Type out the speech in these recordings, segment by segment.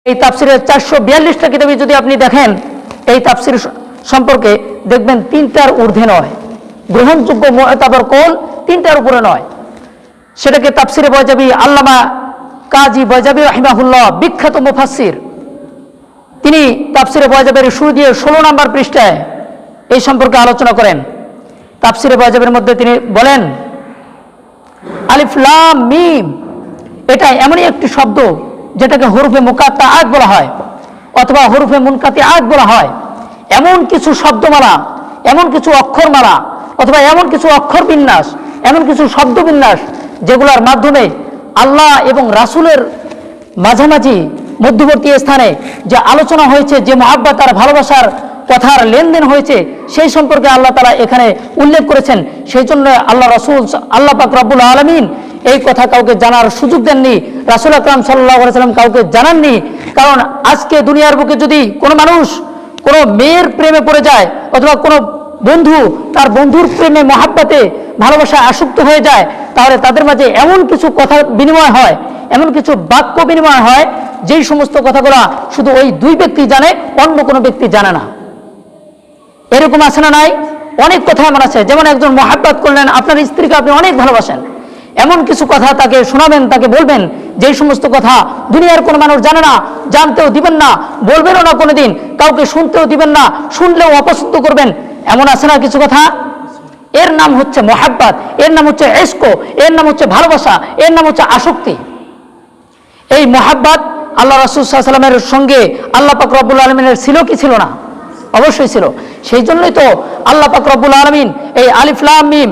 এই তাফসিরের 442টা কিতাবে যদি আপনি দেখেন, এই তাফসির সম্পর্কে দেখবেন 3টার ঊর্ধ্বে নয়, গ্রহণযোগ্য মুতাবার কওল 3টার উপরে নয়। সেটাকে তাফসিরে বয়জাবি আল্লামা কাজী বয়জাবি রাহিমাহুল্লাহ, বিখ্যাত মুফাসসির, তিনি তাফসিরে বয়জাবের শুরু দিয়ে 16 নম্বর পৃষ্ঠায় এই সম্পর্কে আলোচনা করেন। তাফসিরে বয়জাবের মধ্যে তিনি বলেন, আলিফ লাম মিম এটা এমনই একটি শব্দ যেটাকে হরফে মুকাত্তাআত বলা হয় অথবা হরফে মুনকাতিআত বলা হয়। এমন কিছু শব্দমালা, এমন কিছু অক্ষরমালা অথবা এমন কিছু অক্ষর বিন্যাস, এমন কিছু শব্দ বিন্যাস যেগুলোর মাধ্যমে আল্লাহ এবং রাসূলের মাঝামাঝি মধ্যবর্তী স্থানে যে আলোচনা হয়েছে, যে মহাব্বত আর ভালোবাসার কথার লেনদেন হয়েছে, সেই সম্পর্কে আল্লাহ তাআলা এখানে উল্লেখ করেছেন। সেই জন্য আল্লাহ রাসূল আল্লাহ পাক রব্বুল আলামিন এই কথা কাউকে জানার সুযোগ দেননি, রাসূল আকরাম সাল্লাল্লাহু আলাইহি সাল্লাম কাউকে জানাননি। কারণ আজকে দুনিয়ার বুকে যদি কোনো মানুষ কোনো মেয়ের প্রেমে পড়ে যায় অথবা কোনো বন্ধু তার বন্ধুর প্রেমে মহাব্বতে ভালোবাসা আসক্ত হয়ে যায়, তাহলে তাদের মাঝে এমন কিছু কথা বিনিময় হয়, এমন কিছু বাক্য বিনিময় হয়, যেই সমস্ত কথাগুলো শুধু ওই দুই ব্যক্তি জানে, অন্য কোনো ব্যক্তি জানে না। এরকম আছে না নাই? অনেক কথা এমন আছে। যেমন একজন মহাব্বত করলেন, আপনার স্ত্রীকে আপনি অনেক ভালোবাসেন, এমন কিছু কথা তাকে শোনাবেন, তাকে বলবেন, যেই সমস্ত কথা দুনিয়ার কোনো মানুষ জানে না, জানতেও দিবেন না, বলবেনও না কোনোদিন, কাউকে শুনতেও দিবেন না, শুনলেও অপছন্দ করবেন। এমন আছে না কিছু কথা? এর নাম হচ্ছে মহাব্বত, এর নাম হচ্ছে ইশক, এর নাম হচ্ছে ভালোবাসা, এর নাম হচ্ছে আসক্তি। এই মহাব্বত আল্লাহ রাসূল সাল্লাল্লাহু আলাইহি ওয়াসাল্লামের সঙ্গে আল্লাহ পাক রব্বুল আলামিনের ছিল কি ছিল না? অবশ্যই ছিল। সেই জন্যই তো আল্লাহ পাক রব্বুল আলামিন এই আলিফ লাম মিম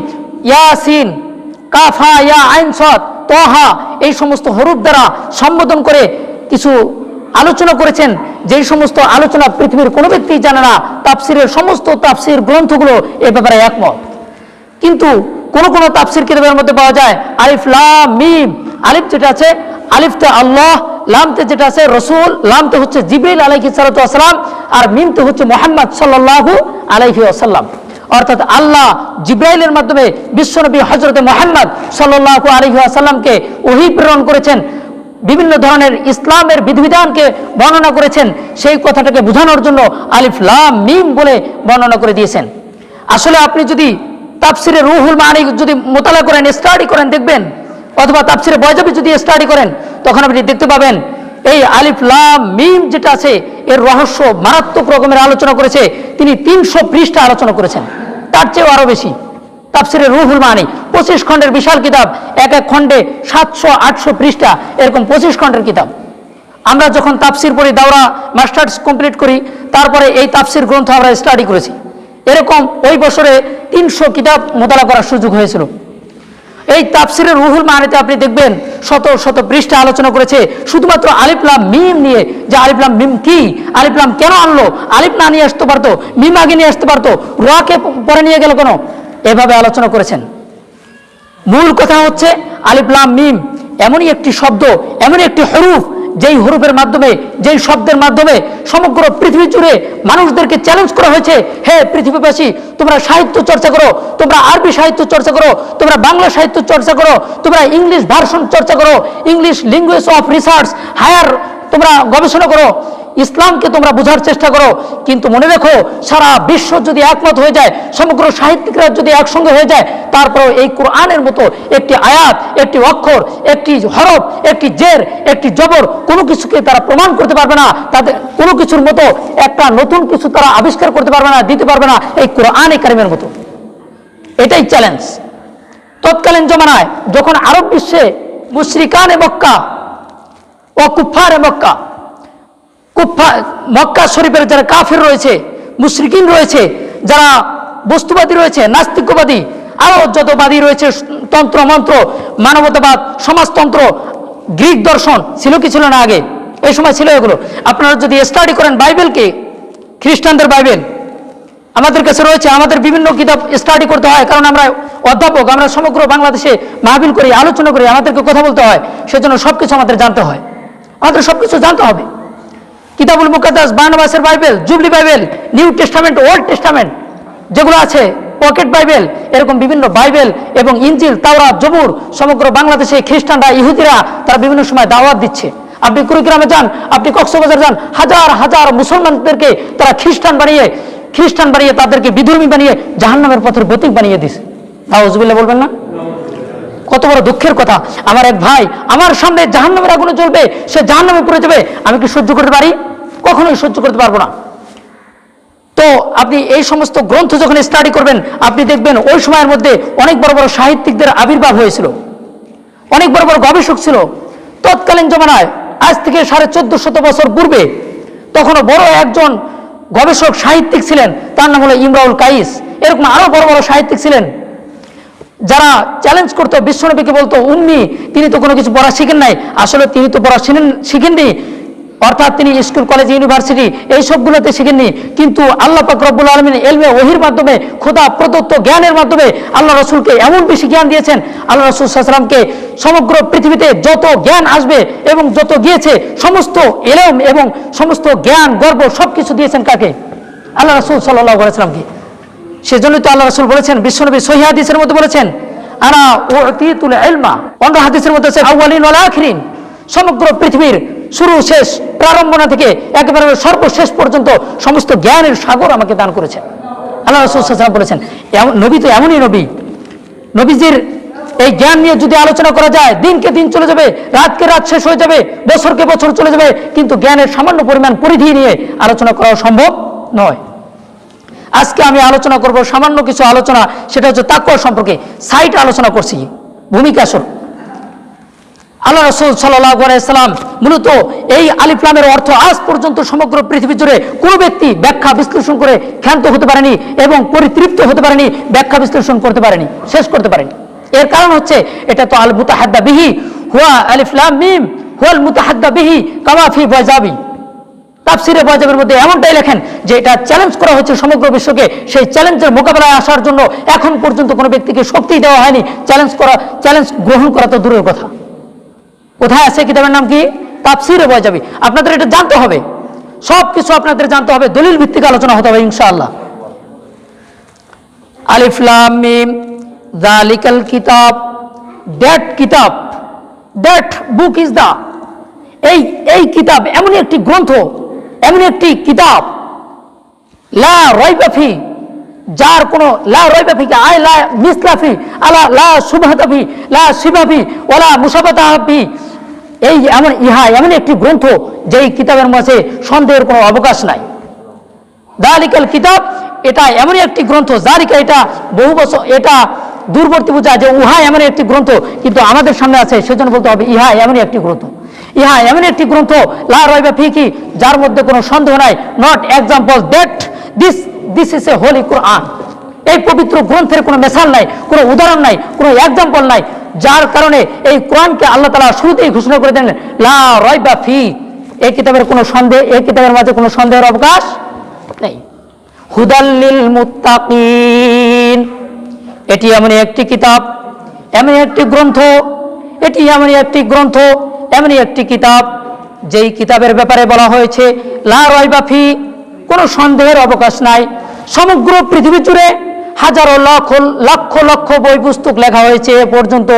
ইয়াসিন কাফ হা ইয়া আইন সাদ তাহা এই সমস্ত হরফ দ্বারা সম্বোধন করে কিছু আলোচনা করেছেন, যেই সমস্ত আলোচনা পৃথিবীর কোনো ব্যক্তি জানে না। তাফসিরের সমস্ত তাফসির গ্রন্থগুলো এ ব্যাপারে একমত। কিন্তু কোন কোন তাফসির কিতাবের মধ্যে পাওয়া যায় আলিফ লাম মিম, আলিফ যেটা আছে, আলিফতে আল্লাহ, লামতে যেটা আছে রসুল, লামতে হচ্ছে জিবরিল আলাইহিস সালাতু ওয়াস সালাম, আর মিমতে হচ্ছে মুহাম্মদ সাল্লাল্লাহু আলাইহি ওয়াসাল্লাম। অর্থাৎ আল্লাহ জিবরাইলের মাধ্যমে বিশ্বনবী হযরত মুহাম্মদ সাল্লাল্লাহু আলাইহি ওয়াসাল্লামকে ওহী প্রেরণ করেছেন, বিভিন্ন ধরনের ইসলামের বিধিবিধানকে বর্ণনা করেছেন। সেই কথাটাকে বোঝানোর জন্য আলিফ লাম মিম বলে বর্ণনা করে দিয়েছেন। আসলে আপনি যদি তাফসিরে রুহুল মাআনি যদি মোতালা করেন, স্টাডি করেন, দেখবেন, অথবা তাফসিরে বয়জাবি যদি স্টাডি করেন, তখন আপনি দেখতে পাবেন এই আলিফ লাম মিম যেটা আছে, এর রহস্য মারাত্মক রকমের আলোচনা করেছে তিনি। 300 পৃষ্ঠা আলোচনা করেছেন, তার চেয়েও আরো বেশি। তাফসিরে রুহুল মাআনি 25 খণ্ডের বিশাল কিতাব, এক এক খণ্ডে 700-800 পৃষ্ঠা, এরকম 25 খণ্ডের কিতাব। আমরা যখন তাফসির পড়ি, দাওরা মাস্টার্স কমপ্লিট করি, তারপরে এই তাফসির গ্রন্থ আমরা স্টাডি করেছি। এরকম ওই বছরে 300 কিতাব মোতালা করার সুযোগ হয়েছিল। এই তাফসিরে রুহুল মাআনিতে আপনি দেখবেন শত শত পৃষ্ঠা আলোচনা করেছে শুধুমাত্র আলিফ লাম মিম নিয়ে, যে আলিফ লাম মিম কি, আলিফ লাম কেন আনলো, আলিফ না নিয়ে আসতে পারতো, মিম আগে নিয়ে আসতে পারতো, রাকে পরে নিয়ে গেল কেন, এভাবে আলোচনা করেছেন। মূল কথা হচ্ছে আলিফ লাম মিম এমনই একটি শব্দ, এমনই একটি হরফ, যেই হরফের মাধ্যমে, যেই শব্দের মাধ্যমে সমগ্র পৃথিবী জুড়ে মানুষদেরকে চ্যালেঞ্জ করা হয়েছে, হে পৃথিবীবাসী, তোমরা সাহিত্য চর্চা করো, তোমরা আরবি সাহিত্য চর্চা করো, তোমরা বাংলা সাহিত্য চর্চা করো, তোমরা ইংলিশ ভার্সন চর্চা করো, English language of research higher তোমরা গবেষণা করো, ইসলামকে তোমরা বোঝার চেষ্টা করো। কিন্তু মনে রেখো, সারা বিশ্ব যদি একমত হয়ে যায়, সমগ্র সাহিত্যিকরা যদি একসঙ্গে হয়ে যায়, তারপরেও এই কোরআনের মতো একটি আয়াত, একটি অক্ষর, একটি হরফ, একটি জের, একটি জবর, কোনো কিছুকে তারা প্রমাণ করতে পারবে না। তাদের কোনো কিছুর মতো একটা নতুন কিছু তারা আবিষ্কার করতে পারবে না, দিতে পারবে না এই কোরআনে কারিমের মতো। এটাই চ্যালেঞ্জ। তৎকালীন জমানায় যখন আরব বিশ্বে মুশরিকানে মক্কা ও কুফারে মক্কা, মক্কা শরীফের যারা কাফির রয়েছে, মুশরিকিন রয়েছে, যারা বস্তুবাদী রয়েছে, নাস্তিকবাদী, আরো যত বাদী রয়েছে, তন্ত্র মন্ত্র, মানবতাবাদ, সমাজতন্ত্র, গ্রিক দর্শন ছিল কি ছিল না আগে? এই সময় ছিল এগুলো। আপনারা যদি স্টাডি করেন বাইবেলকে, খ্রিস্টানদের বাইবেল আমাদের কাছে রয়েছে, আমাদের বিভিন্ন কিতাব স্টাডি করতে হয়, কারণ আমরা অধ্যাপক, আমরা সমগ্র বাংলাদেশে মাহফিল করি, আলোচনা করি, আমাদেরকে কথা বলতে হয়, সেজন্য সবকিছু আমাদের জানতে হয়, আমাদের সবকিছু জানতে হবে। কিতাবুল মুকাদ্দাস, বার্নাবাসের Bible, Jubilee Bible, New Testament, Old Testament যেগুলো আছে, পকেট বাইবেল, এরকম বিভিন্ন বাইবেল এবং ইনজিল, তাওরাত, জবুর সমগ্র বাংলাদেশে খ্রিস্টানরা, ইহুদিরা তারা বিভিন্ন সময় দাওয়াত দিচ্ছে। আপনি কুড়িগ্রামে যান, আপনি কক্সবাজার যান, হাজার হাজার মুসলমানদেরকে তারা খ্রিস্টান বানিয়ে তাদেরকে বিধর্মী বানিয়ে জাহান্নামের পথের প্রতীক বানিয়ে দিছে। নাউজুবিল্লাহ বলবেন না? কত বড় দুঃখের কথা। আমার এক ভাই আমার সামনে জাহান্নামের আগুনে জ্বলবে, সে জাহান্নামে পড়ে যাবে, আমি কি সহ্য করতে পারি? কখনোই সহ্য করতে পারবো না। তো আপনি এই সমস্ত গ্রন্থ যখন স্টাডি করবেন, আপনি দেখবেন ওই সময়ের মধ্যে অনেক বড় বড় সাহিত্যিকদের আবির্ভাব হয়েছিল, অনেক বড় বড় গবেষক ছিল তৎকালীন জমানায়। আজ থেকে 1450 বছর পূর্বে তখনও বড় একজন গবেষক সাহিত্যিক ছিলেন, তার নাম হলো ইমরাউল কাইস। এরকম আরো বড় বড় সাহিত্যিক ছিলেন যারা চ্যালেঞ্জ করতো, বিশ্বনবীকে বলতো উম্মি, তিনি তো কোনো কিছু পড়া শিখেন নাই। আসলে তিনি তো পড়া শিখেননি, অর্থাৎ তিনি স্কুল কলেজ ইউনিভার্সিটি এই সবগুলোতে শিখেননি, কিন্তু আল্লাহ পাক রব্বুল আলামিন ইলমে ওহির মাধ্যমে, খোদা প্রদত্ত জ্ঞানের মাধ্যমে আল্লাহ রাসূলকে এমন বেশি জ্ঞান দিয়েছেন। আল্লাহ রাসূল সাল্লাল্লাহু আলাইহি ওয়াসাল্লামকে সমগ্র পৃথিবীতে যত জ্ঞান আসবে এবং যত গিয়েছে সমস্ত ইলম এবং সমস্ত জ্ঞান গর্ব সবকিছু দিয়েছেন কাকে? আল্লাহ রাসূল সাল্লাল্লাহু আলাইহি ওয়াসাল্লামকে। সেজন্যই তো আল্লাহ রাসূল বলেছেন, বিশ্বনবী সহিহ হাদিসের মধ্যে বলেছেন, আনা উতিতুল ইলমা। অন্য হাদিসের মধ্যে আছে আউয়ালিন ওয়াল আখিরিন, সমগ্র পৃথিবীর শুরু শেষ, প্রারম্ভনা থেকে একেবারে সর্বশেষ পর্যন্ত সমস্ত জ্ঞানের সাগর আমাকে দান করেছেন। আল্লাহ রাসূল সাল্লাল্লাহু আলাইহি ওয়াসাল্লাম বলেছেন, নবী তো এমনই নবী, নবীজির এই জ্ঞান নিয়ে যদি আলোচনা করা যায়, দিনকে দিন চলে যাবে, রাতকে রাত শেষ হয়ে যাবে, বছরকে বছর চলে যাবে, কিন্তু জ্ঞানের সামান্য পরিমাণ পরিধি নিয়ে আলোচনা করা সম্ভব নয়। আজকে আমি আলোচনা করব সামান্য কিছু আলোচনা, সেটা হচ্ছে তাকওয়া সম্পর্কে। সাইট আলোচনা করছি, ভূমিকা স্বরূপ। আল্লাহ রাসূল সাল্লাল্লাহু আলাইহি ওয়াসাল্লাম মূলত এই আলিফ লামের অর্থ আজ পর্যন্ত সমগ্র পৃথিবী জুড়ে কোনো ব্যক্তি ব্যাখ্যা বিশ্লেষণ করে ক্ষান্ত হতে পারেনি এবং পরিতৃপ্ত হতে পারেনি, ব্যাখ্যা বিশ্লেষণ করতে পারেনি, শেষ করতে পারেনি। এর কারণ হচ্ছে এটা তো আল মুতাহাদ্দা বিহি হুয়া আলিফ লাম মিম হুয়াল মুতাহাদ্দা বিহি কামা ফি বাজাবি। তাফসিরে বাজাবের মধ্যে এমনটাই লেখেন যে এটা চ্যালেঞ্জ করা হচ্ছে সমগ্র বিশ্বকে। সেই চ্যালেঞ্জের মোকাবেলায় আসার জন্য এখন পর্যন্ত কোনো ব্যক্তিকে শক্তি দেওয়া হয়নি। চ্যালেঞ্জ গ্রহণ করা তো দূরের কথা। কোথায় আছে কিতাবের নাম কি? তাফসিরে বাজাবি। আপনাদের এটা জানতে হবে, সব কিছু আপনাদের জানতে হবে, দলিল ভিত্তিক আলোচনা হতে হবে ইনশাআল্লাহ। আলিফ লাম মিম যালিকাল কিতাব, দ্যাট বুক ইজ দা, এই কিতাব এমনই একটি গ্রন্থ, এমন একটি কিতাব, লা রাইবা ফি, যার কোনো লা রাইবা ফি আই লা মিসলাফি আলা লা সুবহাতাফি লা শিবাফি ওয়ালা মুসাবাতাফি, এই এমন একটি গ্রন্থ যেই কিতাবের মাঝে সন্দেহের কোনো অবকাশ নাই। যালিকাল কিতাব, এটা এমনই একটি গ্রন্থ, যালিকা এটা বহু বছর, এটা দূরবর্তী বোঝায় যে উহা এমন একটি গ্রন্থ, কিন্তু আমাদের সামনে আছে সেজন্য বলতে হবে ইহা এমনই একটি গ্রন্থ। ইহা এমন একটি গ্রন্থ, লা রাইবা ফিহি, যার মধ্যে কোনো সন্দেহ নাই। Not example that this is a Holy Quran. এই পবিত্র গ্রন্থের কোনো মেসাল নাই, কোনো উদাহরণ নাই, কোনো এক্সাম্পল নাই, যার কারণে এই কোরআনকে আল্লাহ তাআলা শুরুতেই ঘোষণা করে দেন লা রাইবা ফি, এই কিতাবের কোনো সন্দেহ, এই কিতাবের মাঝে কোনো সন্দেহের অবকাশ নেই। হুদাল লিল মুত্তাকিন, এটি এমনই একটি কিতাব, এমনই একটি গ্রন্থ, এটি এমনই একটি গ্রন্থ, এমনই একটি কিতাব, যেই কিতাবের ব্যাপারে বলা হয়েছে লা রাইবা ফি, কোনো সন্দেহের অবকাশ নাই। সমগ্র পৃথিবী জুড়ে হাজারো লক্ষ লক্ষ বই পুস্তক লেখা হয়েছে এ পর্যন্ত।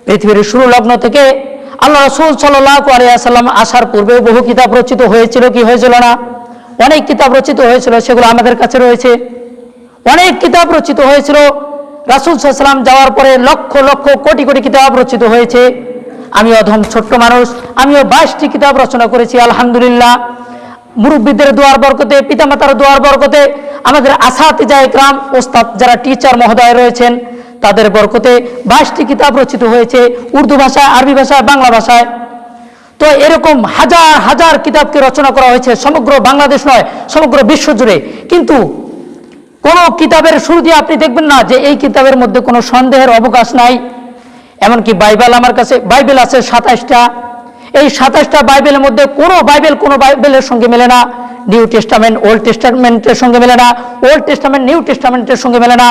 পৃথিবীর শুরু লগ্ন থেকে আল্লাহ রাসূল সাল্লাল্লাহু আলাইহি ওয়াসাল্লাম আসার পূর্বে বহু কিতাব রচিত হয়েছিল কি হয়েছিল না? অনেক কিতাব রচিত হয়েছিল, সেগুলো আমাদের কাছে রয়েছে। অনেক কিতাব রচিত হয়েছিল, রাসূল সাল্লাল্লাহু আলাইহি ওয়াসাল্লাম যাওয়ার পরে লক্ষ লক্ষ কোটি কোটি কিতাব রচিত হয়েছে। আমি অধম ছোট্ট মানুষ, আমিও 22টি কিতাব রচনা করেছি আলহামদুলিল্লাহ। মুরব্বীদের দোয়ার বরকতে, পিতামাতার দোয়ার বরকতে, আমাদের আসাতিজা ইকরাম, ওস্তাদ যারা টিচার মহোদয় রয়েছেন তাদের বরকতে 22টি কিতাব রচিত হয়েছে, উর্দু ভাষায়, আরবি ভাষায়, বাংলা ভাষায়। তো এরকম হাজার হাজার কিতাবকে রচনা করা হয়েছে সমগ্র বাংলাদেশ নয়, সমগ্র বিশ্ব জুড়ে। কিন্তু কোন কিতাবের শুরু দিয়ে আপনি দেখবেন না যে এই কিতাবের মধ্যে কোনো সন্দেহের অবকাশ নাই। এমনকি বাইবেল, আমার কাছে বাইবেল আছে 27টা। এই 27টা বাইবেলের মধ্যে কোনো বাইবেলের সঙ্গে মেলে না। নিউ টেস্টামেন্ট ওল্ড টেস্টামেন্টের সঙ্গে মেলে না, ওল্ড টেস্টামেন্ট নিউ টেস্টামেন্টের সঙ্গে মেলে না।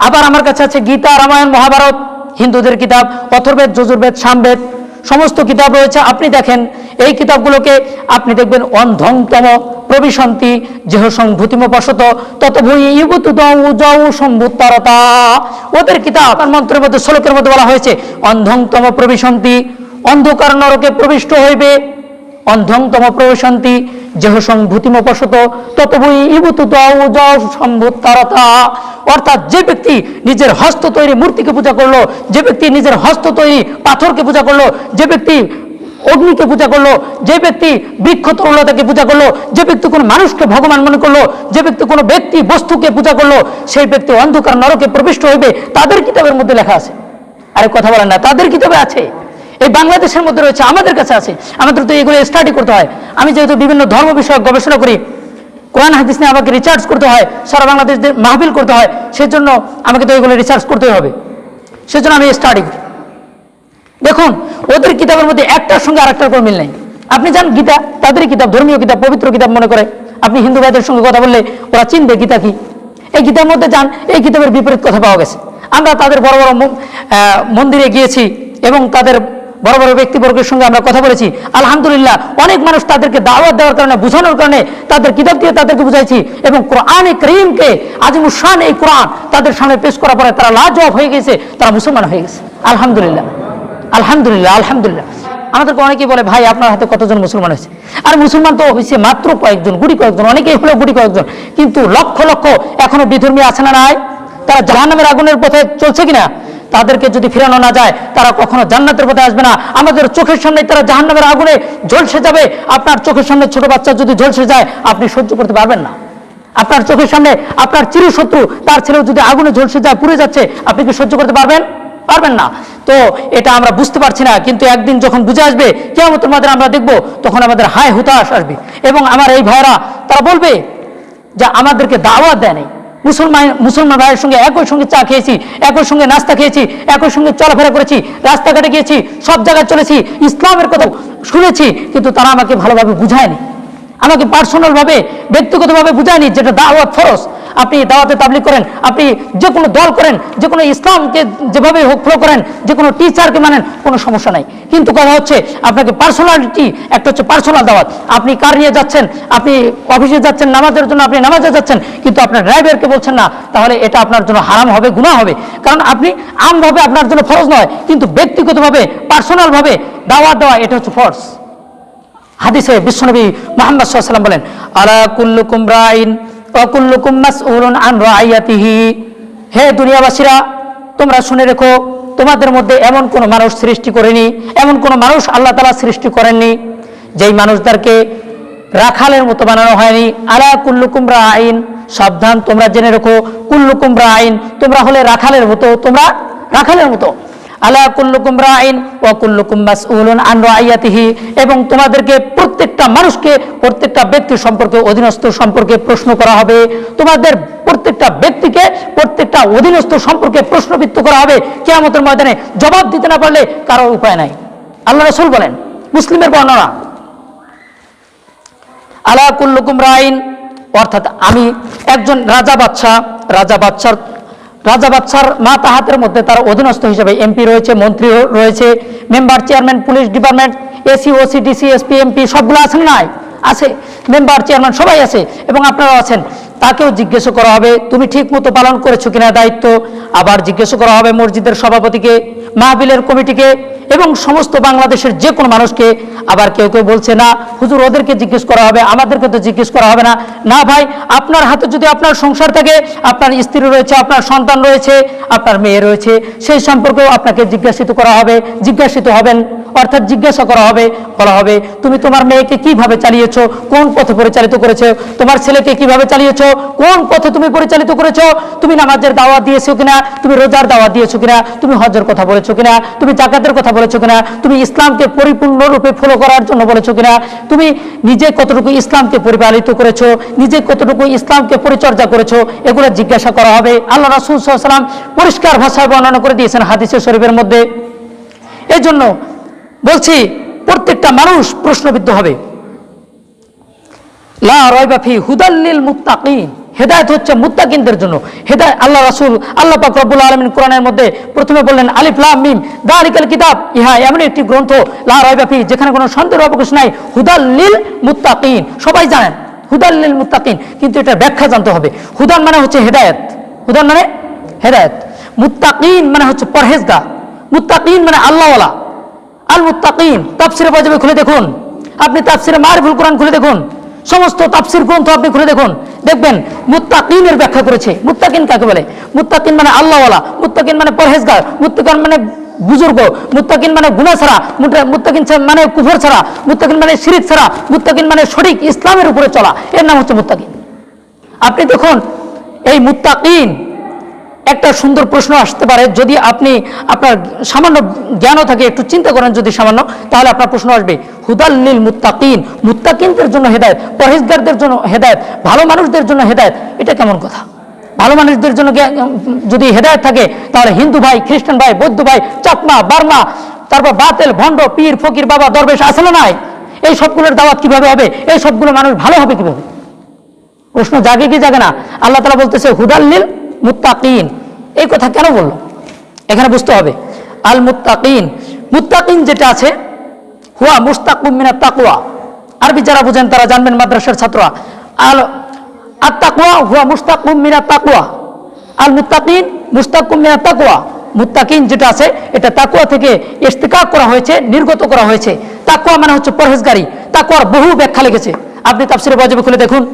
আবার আমার কাছে আছে গীতা, রামায়ণ, মহাভারত, হিন্দুদের কিতাব, অথর্বেদ, যজুর্বেদ, সামবেদ, সমস্ত কিতাব রয়েছে। আপনি দেখেন এই কিতাবগুলোকে, আপনি দেখবেন অন্ধংতম প্রবিশন্তি যেহসং ভূতিমপশত তত ভূমি ইবুতুদৌ সম্ভুত্তরতা, ওদের কিতাব মন্ত্রের মধ্যে শ্লোকের মধ্যে বলা হয়েছে অন্ধংতম প্রবিশন্তি, অন্ধকার নরকে প্রবিষ্ট হইবে। অন্ধং তম প্রবেশন্তি যেহসং ভূতিমপশত ততবই ইবুতু সম্ভুত্তারতা। অর্থাৎ যে ব্যক্তি নিজের হস্ত তৈরি মূর্তিকে পূজা করলো, যে ব্যক্তি নিজের হস্ত তৈরি পাথরকে পূজা করলো, যে ব্যক্তি অগ্নিকে পূজা করলো, যে ব্যক্তি বৃক্ষ তরুলতাকে পূজা করলো, যে ব্যক্তি কোনো মানুষকে ভগবান মনে করলো, যে ব্যক্তি কোনো ব্যক্তি বস্তুকে পূজা করলো, সেই ব্যক্তি অন্ধকার নরকে প্রবিষ্ট হইবে। তাদের কিতাবের মধ্যে লেখা আছে। আরে কথা বলেন না, তাদের কিতাবে আছে, এই বাংলাদেশের মধ্যে রয়েছে, আমাদের কাছে আছে। আমাদের তো এগুলো স্টাডি করতে হয়। আমি যেহেতু বিভিন্ন ধর্ম বিষয়ক গবেষণা করি, কোরআন হাদিস নিয়ে আমাকে রিসার্চ করতে হয়, সারা বাংলাদেশ মাহফিল করতে হয়, সেজন্য আমাকে তো এগুলো রিসার্চ করতেই হবে, সেজন্য আমি স্টাডি করি। দেখুন ওদের কিতাবের মধ্যে একটার সঙ্গে আরেকটার কোনো মিল নেই। আপনি জান গীতা তাদেরই কিতাব, ধর্মীয় কিতাব, পবিত্র কিতাব মনে করে। আপনি হিন্দু ভাইদের সঙ্গে কথা বললে ওরা চিনবে গীতা কি। এই গীতার মধ্যে যান, এই কিতাবের বিপরীত কথা পাওয়া গেছে। আমরা তাদের বড় বড় মন্দিরে গিয়েছি এবং তাদের বড় বড় ব্যক্তিবর্গের সঙ্গে আমরা কথা বলেছি। আলহামদুলিল্লাহ অনেক মানুষ তাদেরকে দাওয়াত দেওয়ার কারণে, বোঝানোর কারণে তাদের কিতাব দিয়ে তাদেরকে বুঝাইছি এবং কোরআনে কারীমকে আজিমুশ-শান এই কোরআন তাদের সামনে পেশ করার পরে তারা লাজবাব হয়ে গেছে, তারা মুসলমান হয়ে গেছে। আলহামদুলিল্লাহ আলহামদুলিল্লাহ আলহামদুলিল্লাহ। আমাদেরকে অনেকেই বলে ভাই আপনার হাতে কতজন মুসলমান হয়েছে? আর মুসলমান তো হয়েছে মাত্র কয়েকজন, গুটি কয়েকজন, অনেকেই হলো গুটি কয়েকজন, কিন্তু লক্ষ লক্ষ এখনো বিধর্মী আছে না নাই? তারা জাহান্নামের আগুনের পথে চলছে কিনা? তাদেরকে যদি ফিরানো না যায় তারা কখনো জান্নাতের পথে আসবে না। আমাদের চোখের সামনে তারা জাহান্নামের আগুনে ঝলসে যাবে। আপনার চোখের সামনে ছোট বাচ্চা যদি ঝলসে যায় আপনি সহ্য করতে পারবেন না। আপনার চোখের সামনে আপনার চিরশত্রু তার ছেলেও যদি আগুনে ঝলসে যায়, পুড়ে যাচ্ছে, আপনি কি সহ্য করতে পারবেন? পারবেন না। তো এটা আমরা বুঝতে পারছি না, কিন্তু একদিন যখন বুঝে আসবে, কিয়ামতের মাঠে আমরা দেখব, তখন আমাদের হায় হুতাশ আসবে এবং আমার এই ভাইরা তারা বলবে যে আমাদেরকে দাওয়াত দেয় নাই। মুসলমান ভাইয়ের সঙ্গে একই সঙ্গে চা খেয়েছি, একই সঙ্গে নাস্তা খেয়েছি, একই সঙ্গে চলাফেরা করেছি, রাস্তাঘাটে গিয়েছি, সব জায়গায় চলেছি, ইসলামের কথা শুনেছি, কিন্তু তারা আমাকে ভালোভাবে বুঝায়নি, আমাকে পার্সোনালভাবে ব্যক্তিগতভাবে বুঝায়নি যেটা দাওয়াত ফরজ। আপনি দাওয়াতে তাবলীগ করেন, আপনি যে কোনো দল করেন, যে কোনো ইসলামকে যেভাবে হোক ফলো করেন, যে কোনো টিচারকে মানেন, কোনো সমস্যা নাই। কিন্তু কথা হচ্ছে আপনাকে পার্সোনালিটি, একটা হচ্ছে পার্সোনাল দাওয়াত। আপনি কার নিয়ে যাচ্ছেন, আপনি অফিসে যাচ্ছেন নামাজের জন্য, আপনি নামাজে যাচ্ছেন, কিন্তু আপনার ড্রাইভারকে বলছেন না, তাহলে এটা আপনার জন্য হারাম হবে, গুনাহ হবে। কারণ আপনি আমভাবে আপনার জন্য ফরজ নয়, কিন্তু ব্যক্তিগতভাবে পার্সোনালভাবে দাওয়াত দেওয়া এটা হচ্ছে ফরজ। হাদিসে বিশ্বনবী মুহাম্মদ সাল্লাল্লাহু আলাইহি ওয়াসাল্লাম বলেন, আলা কুল্লুকুম রাইন ওয়া কুল্লুকুম মাসউলুন আন রাইয়াতিহি। হে দুনিয়াবাসীরা, তোমরা শুনে রেখো, তোমাদের মধ্যে এমন কোন মানুষ সৃষ্টি করেনি, এমন কোন মানুষ আল্লাহ তাআলা সৃষ্টি করেননি যেই মানুষদেরকে রাখালের মতো বানানো হয়নি। আলা কুল্লুকুম রাইন, সাবধান তোমরা জেনে রেখো, কুল্লুকুম রাইন, তোমরা হলে রাখালের মতো, তোমরা রাখালের মতো। আলা কুল্লুকুম রাইন ওয়া কুল্লুকুম মাসউলুন আন রাইয়াতিহি, এবং তোমাদেরকে প্রত্যেকটা মানুষকে, প্রত্যেকটা ব্যক্তি সম্পর্কে, অধীনস্থ সম্পর্কে প্রশ্ন করা হবে। তোমাদের প্রত্যেকটা ব্যক্তিকে, প্রত্যেকটা অধীনস্থ সম্পর্কে প্রশ্নবিদ্ধ করা হবে কিয়ামতের ময়দানে। জবাব দিতে না পারলে কারোর উপায় নাই। আল্লাহ রাসূল বলেন, মুসলিমের বর্ণনা, আলা কুল্লুকুম রাইন, অর্থাৎ আমি একজন রাজা বাদশার মাতাহাতের মধ্যে তার অধীনস্থ হিসেবে এমপি রয়েছে, মন্ত্রী রয়েছে, member, chairman, police department, AC, OC, DC, SP, MP সবগুলো আছেন নাই? আছে, মেম্বার, চেয়ারম্যান সবাই আছে, এবং আপনারাও আছেন। তাকেও জিজ্ঞেস করা হবে তুমি ঠিক মতো পালন করেছো কিনা দায়িত্ব। আবার জিজ্ঞেস করা হবে মসজিদের সভাপতিকে, মাহফিলের কমিটিকে, এবং সমস্ত বাংলাদেশের যে কোনো মানুষকে। আবার কেউ কেউ বলছে না হুজুর ওদেরকে জিজ্ঞেস করা হবে, আমাদেরকে তো জিজ্ঞেস করা হবে না। না ভাই, আপনার হাতে যদি আপনার সংসার থাকে, আপনার স্ত্রী রয়েছে, আপনার সন্তান রয়েছে, আপনার মেয়ে রয়েছে, সেই সম্পর্কেও আপনাকে জিজ্ঞাসিত করা হবে, জিজ্ঞাসিত হবেন, অর্থাৎ জিজ্ঞাসা করা হবে। বলা হবে তুমি তোমার মেয়েকে কিভাবে চালিয়েছো, কোন পথে পরিচালিত করেছো, তোমার ছেলেকে কিভাবে চালিয়েছো, কোন পথে তুমি পরিচালিত করেছো, তুমি নামাজের দাওয়াত দিয়েছো কিনা, তুমি রোজার দাওয়াত দিয়েছো কিনা, তুমি হজ্জের কথা বলেছো কিনা, তুমি যাকাতের কথা বলেছো কিনা, তুমি ইসলামকে পরিপূর্ণরূপে ফলো করার জন্য বলেছো কিনা, তুমি নিজে কতটুকু ইসলামকে পরিপালিত করেছো, নিজে কতটুকু ইসলামকে পরিচর্যা করেছো, এগুলো জিজ্ঞাসা করা হবে। আল্লাহ রাসূল সাল্লাল্লাহু আলাইহি ওয়াসাল্লাম পরিষ্কার ভাষায় বর্ণনা করে দিয়েছেন হাদিসে শরীফের মধ্যে। এই জন্য বলছি প্রত্যেকটা মানুষ প্রশ্নবিদ্ধ হবে। লা রাইবা ফি হুদাল লিল মুত্তাকিন, হেদায়েত হচ্ছে মুত্তাকিনদের জন্য। হেদায়েত আল্লাহ রাসূল, আল্লাহ পাক রব্বুল আলামিন কোরআনের মধ্যে প্রথমে বললেন আলিফ লাম মিম যালিকাল কিতাব, ইহা এমন একটি গ্রন্থ, লা রাইবা ফি, যেখানে কোনো সন্দেহের অবকাশ নাই, হুদাল লিল মুত্তাকিন, সবাই জানেন হুদাল লিল মুত্তাকিন, কিন্তু এটা ব্যাখ্যা জানতে হবে। হুদান মানে হচ্ছে হেদায়েত, হুদান মানে হেদায়েত, মুত্তাকিন মানে হচ্ছে পরহেজগার, মুত্তাকিন মানে আল্লাহওয়ালা। আল মুত্তাকিন তাফসীরে বাজাবে খুলে দেখুন, আপনি তাফসিরে মারিফুল কোরআন খুলে দেখুন, সমস্ত তাফসির গ্রন্থ আপনি খুলে দেখুন, দেখবেন মুত্তাকিনের ব্যাখ্যা করেছে। মুত্তাকিন কাকে বলে? মুত্তাকিন মানে আল্লাহওয়ালা, মুত্তাকিন মানে পরহেজগার, মুত্তাকিন মানে বুজুর্গ, মুত্তাকিন মানে গুনাহ ছাড়া, মুত্তাকিন মানে কুফর ছাড়া, মুত্তাকিন মানে শিরক ছাড়া, মুত্তাকিন মানে সঠিক ইসলামের উপরে চলা, এর নাম হচ্ছে মুত্তাকিন। আপনি দেখুন এই মুত্তাকিন, একটা সুন্দর প্রশ্ন আসতে পারে যদি আপনি আপনার সামান্য জ্ঞানও থাকে, একটু চিন্তা করেন যদি সামান্য, তাহলে আপনার প্রশ্ন আসবে হুদাল লিল মুত্তাকিন, মুত্তাকিনদের জন্য হেদায়েত, পরহেজগারদের জন্য হেদায়েত, ভালো মানুষদের জন্য হেদায়েত, এটা কেমন কথা? ভালো মানুষদের জন্য যদি হেদায়েত থাকে তাহলে হিন্দু ভাই, খ্রিস্টান ভাই, বৌদ্ধ ভাই, চাকমা, বার্মা, তারপর বাতেল, ভণ্ড, পীর, ফকির, বাবা, দরবেশ আছে না নাই? এই সবগুলোর দাওয়াত কিভাবে হবে? এই সবগুলো মানুষ ভালো হবে কিভাবে? প্রশ্ন জাগে কি জাগে না? আল্লাহ তাআলা বলতেছে হুদাল লিল মুত্তাকিন, এই কথা কেন বলল? এখানে বুঝতে হবে আল মুত্তাকিন, মুত্তাকিন যেটা আছে হুয়া মুস্তাকুম মিনাত তাকওয়া, আরবি যারা বুঝেন তারা জানবেন, মাদ্রাসার ছাত্ররা, আল আত-তাকওয়া হুয়া মুস্তাকুম মিনাত তাকওয়া, আল মুত্তাকিন মুস্তাকুম মিনাত তাকওয়া। মুত্তাকিন যেটা আছে এটা তাকওয়া থেকে ইস্তিকাক করা হয়েছে, নির্গত করা হয়েছে। তাকওয়া মানে হচ্ছে পরহেজগারি। তাকওয়ার বহু ব্যাখ্যা লিখেছে, আপনি তাফসিরে ওয়াজিব খুলে দেখুন,